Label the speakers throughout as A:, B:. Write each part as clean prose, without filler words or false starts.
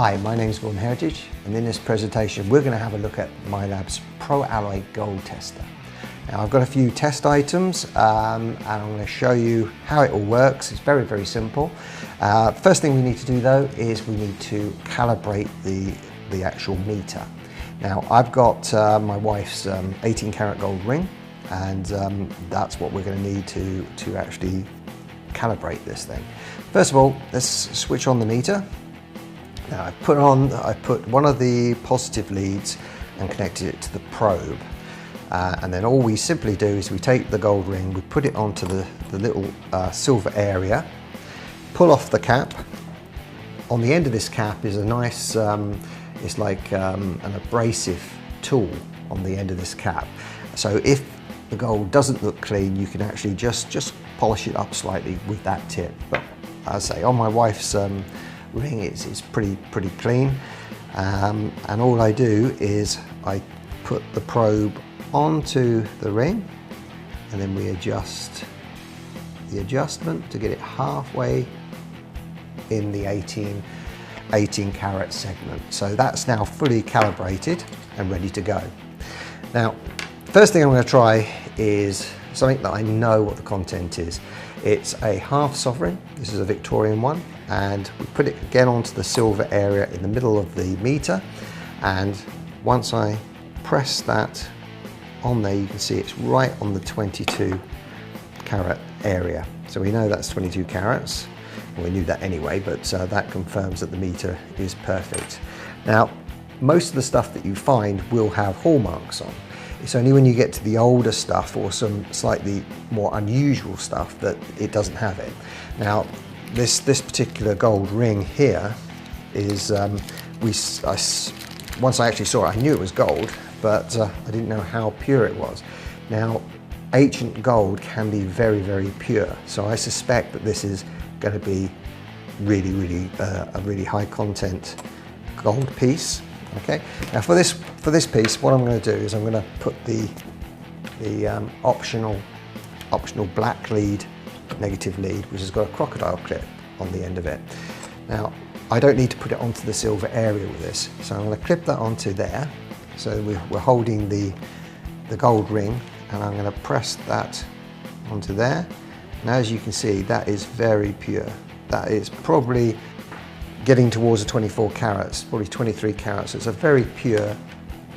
A: Hi, my name is Gordon Heritage, and in this presentation we're going to have a look at Minelab's Pro Alloy Gold Tester. Now I've got a few test items and I'm going to show you how it all works. It's very, very simple. First thing we need to do though is we need to calibrate the actual meter. Now I've got my wife's 18 karat gold ring, and that's what we're going to need to actually calibrate this thing. First of all, let's switch on the meter. Now I put one of the positive leads and connected it to the probe, and then all we simply do is we take the gold ring, we put it onto the little silver area, pull off the cap. On the end of this cap is a nice, it's like an abrasive tool on the end of this cap. So if the gold doesn't look clean, you can actually just polish it up slightly with that tip. But as I say, on my wife's ring it's pretty clean, and all I do is I put the probe onto the ring, and then we adjust the adjustment to get it halfway in the 18 karat segment. So that's now fully calibrated and ready to go. Now first thing I'm going to try is something that I know what the content is. It's a half sovereign. This is a Victorian one, and we put it again onto the silver area in the middle of the meter, and once I press that on there, you can see it's right on the 22 carat area. So we know that's 22 carats. Well, we knew that anyway, but that confirms that the meter is perfect. Now most of the stuff that you find will have hallmarks on. It's only when you get to the older stuff or some slightly more unusual stuff that it doesn't have it. Now this particular gold ring here is, once I actually saw it, I knew it was gold, but I didn't know how pure it was. Now ancient gold can be very, very pure, so I suspect that this is going to be a really high content gold piece. Okay, now for this piece, what I'm going to do is I'm going to put the optional black lead, negative lead, which has got a crocodile clip on the end of it. Now I don't need to put it onto the silver area with this, so I'm going to clip that onto there. So we're holding the gold ring, and I'm going to press that onto there. And as you can see, that is very pure. That is probably getting towards the 24 carats, probably 23 carats. It's a very pure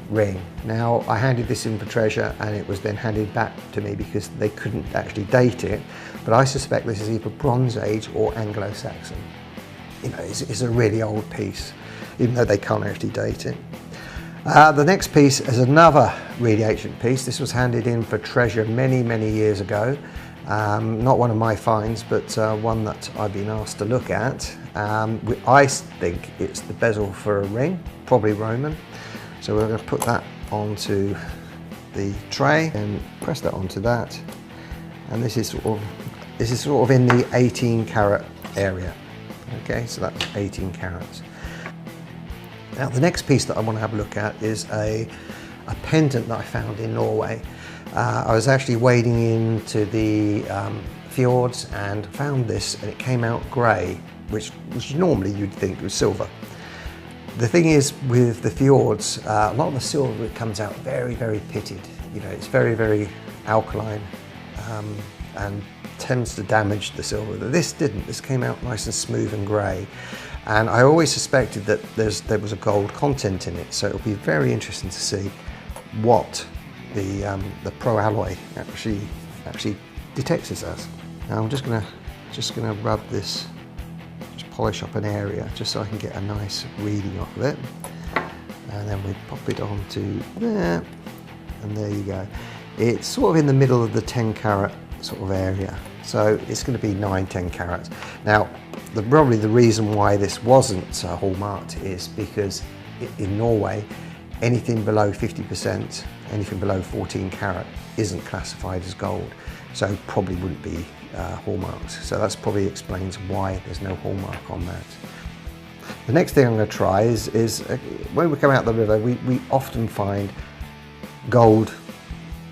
A: ring. Now I handed this in for treasure, and it was then handed back to me because they couldn't actually date it, but I suspect this is either Bronze Age or Anglo-Saxon. You know, it's a really old piece, even though they can't actually date it. The next piece is another really ancient piece. This was handed in for treasure many years ago. Not one of my finds, but one that I've been asked to look at. I think it's the bezel for a ring, probably Roman. So we're going to put that onto the tray and press that onto that. And this is sort of in the 18 karat area. Okay, so that's 18 carats. Now the next piece that I want to have a look at is a pendant that I found in Norway. I was actually wading into the fjords and found this, and it came out grey, which normally you'd think was silver. The thing is, with the fjords, a lot of the silver comes out very pitted. You know, it's very alkaline, and tends to damage the silver. This didn't. This came out nice and smooth and grey. And I always suspected that there was a gold content in it, so it'll be very interesting to see what the Pro Alloy actually detects this as. Now I'm just gonna rub this, just polish up an area just so I can get a nice reading off of it, and then we pop it onto there, and there you go. It's sort of in the middle of the 10 carat sort of area, so it's going to be 9-10 carats. Now probably the reason why this wasn't hallmarked is because in Norway, anything below 50%, anything below 14 carat isn't classified as gold, so probably wouldn't be hallmarked. So that's probably explains why there's no hallmark on that. The next thing I'm going to try is when we come out the river, we often find gold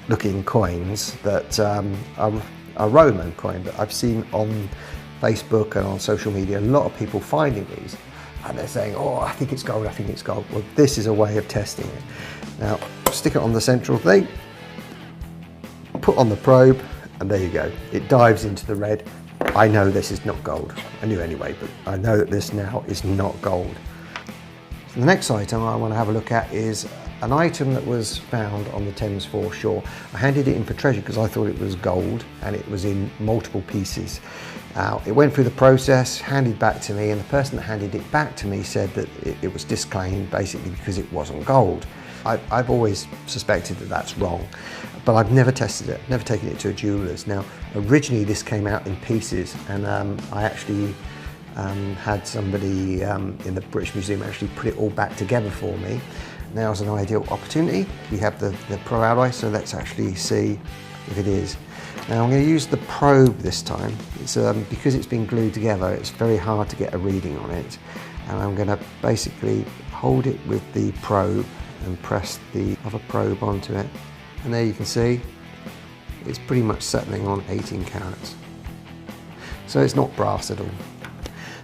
A: looking coins that are Roman coin, but I've seen on Facebook and on social media a lot of people finding these. and they're saying, oh, I think it's gold, I think it's gold. Well, this is a way of testing it. Now, stick it on the central thing, put on the probe, and there you go. It dives into the red. I know this is not gold. I knew anyway, but I know that this now is not gold. So the next item I want to have a look at is an item that was found on the Thames foreshore. I handed it in for treasure because I thought it was gold, and it was in multiple pieces. It went through the process, handed back to me, and the person that handed it back to me said that it was disclaimed basically because it wasn't gold. I've always suspected that that's wrong, but I've never tested it, never taken it to a jeweller's. Now, originally this came out in pieces, and I actually had somebody in the British Museum actually put it all back together for me. Now is an ideal opportunity. We have the Pro alloy, so let's actually see if it is. Now I'm going to use the probe this time. It's because it's been glued together, it's very hard to get a reading on it. And I'm going to basically hold it with the probe and press the other probe onto it. And there you can see, it's pretty much settling on 18 carats. So it's not brass at all.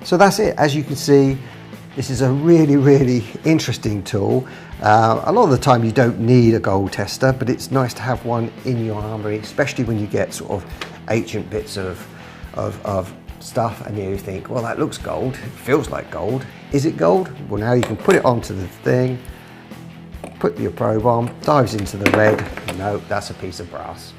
A: So that's it. As you can see, this is a really, really interesting tool. A lot of the time you don't need a gold tester, but it's nice to have one in your armoury, especially when you get sort of ancient bits of stuff and you think, well, that looks gold, it feels like gold. Is it gold? Well, now you can put it onto the thing, put your probe on, dives into the red. No, that's a piece of brass.